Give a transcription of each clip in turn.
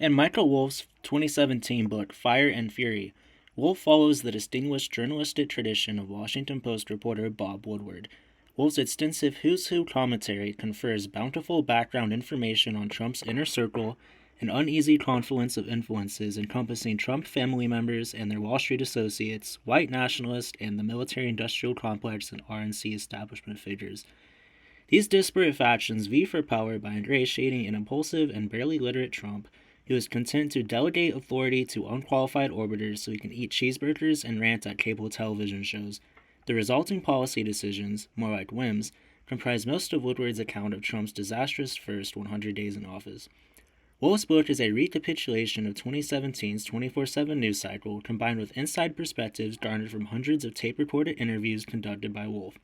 In Michael Wolff's 2017 book, Fire and Fury, Wolff follows the distinguished journalistic tradition of Washington Post reporter Bob Woodward. Wolff's extensive Who's Who commentary confers bountiful background information on Trump's inner circle, an uneasy confluence of influences encompassing Trump family members and their Wall Street associates, white nationalists, and the military-industrial complex and RNC establishment figures. These disparate factions vie for power by ingratiating an impulsive and barely literate Trump, who is content to delegate authority to unqualified orbiters so he can eat cheeseburgers and rant at cable television shows. The resulting policy decisions, more like whims, comprise most of Woodward's account of Trump's disastrous first 100 days in office. Wolff's book is a recapitulation of 2017's 24/7 news cycle combined with inside perspectives garnered from hundreds of tape-recorded interviews conducted by Wolff.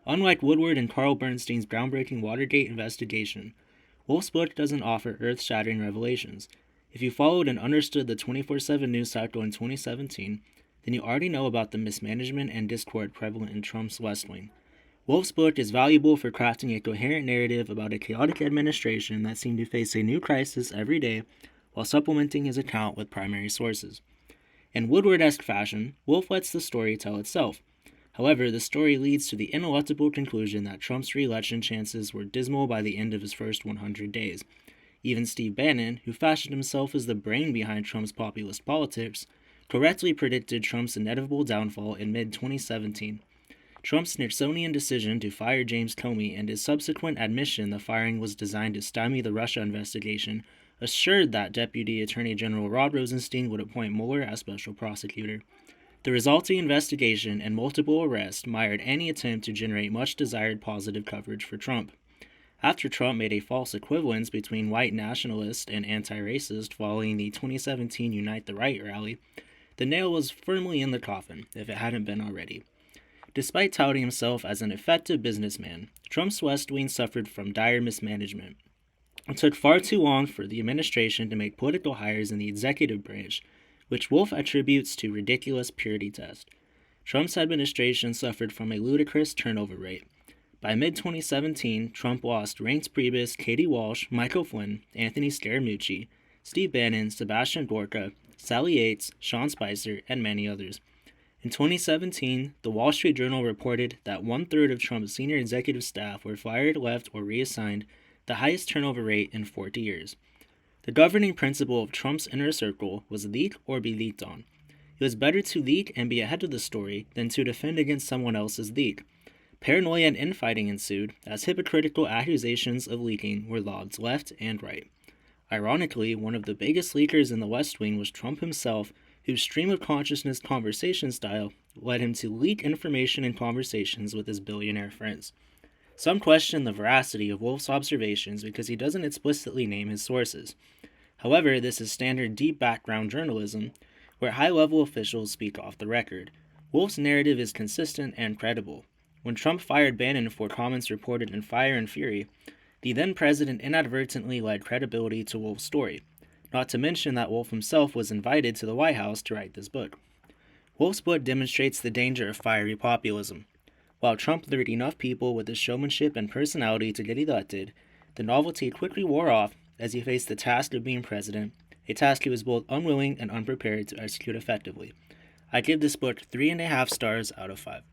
Unlike Woodward and Carl Bernstein's groundbreaking Watergate investigation, Wolff's book doesn't offer earth-shattering revelations. If you followed and understood the 24/7 news cycle in 2017, then you already know about the mismanagement and discord prevalent in Trump's West Wing. Wolff's book is valuable for crafting a coherent narrative about a chaotic administration that seemed to face a new crisis every day while supplementing his account with primary sources. In Woodward-esque fashion, Wolff lets the story tell itself. However, the story leads to the ineluctable conclusion that Trump's re-election chances were dismal by the end of his first 100 days. Even Steve Bannon, who fashioned himself as the brain behind Trump's populist politics, correctly predicted Trump's inevitable downfall in mid-2017. Trump's Nixonian decision to fire James Comey and his subsequent admission the firing was designed to stymie the Russia investigation assured that Deputy Attorney General Rod Rosenstein would appoint Mueller as special prosecutor. The resulting investigation and multiple arrests mired any attempt to generate much desired positive coverage for Trump. After Trump made a false equivalence between white nationalist and anti-racist following the 2017 Unite the Right rally, the nail was firmly in the coffin, if it hadn't been already. Despite touting himself as an effective businessman, Trump's West Wing suffered from dire mismanagement. It took far too long for the administration to make political hires in the executive branch, which Wolff attributes to ridiculous purity test. Trump's administration suffered from a ludicrous turnover rate. By mid-2017, Trump lost Reince Priebus, Katie Walsh, Michael Flynn, Anthony Scaramucci, Steve Bannon, Sebastian Gorka, Sally Yates, Sean Spicer, and many others. In 2017, the Wall Street Journal reported that one-third of Trump's senior executive staff were fired, left, or reassigned, the highest turnover rate in 40 years. The governing principle of Trump's inner circle was leak or be leaked on. It was better to leak and be ahead of the story than to defend against someone else's leak. Paranoia and infighting ensued as hypocritical accusations of leaking were lobbed left and right. Ironically, one of the biggest leakers in the West Wing was Trump himself, whose stream of consciousness conversation style led him to leak information in conversations with his billionaire friends. Some question the veracity of Wolff's observations because he doesn't explicitly name his sources. However, this is standard deep background journalism, where high-level officials speak off the record. Wolff's narrative is consistent and credible. When Trump fired Bannon for comments reported in Fire and Fury, the then-president inadvertently led credibility to Wolff's story, not to mention that Wolff himself was invited to the White House to write this book. Wolff's book demonstrates the danger of fiery populism. While Trump lured enough people with his showmanship and personality to get elected, the novelty quickly wore off as he faced the task of being president, a task he was both unwilling and unprepared to execute effectively. I give this book 3.5 stars out of 5.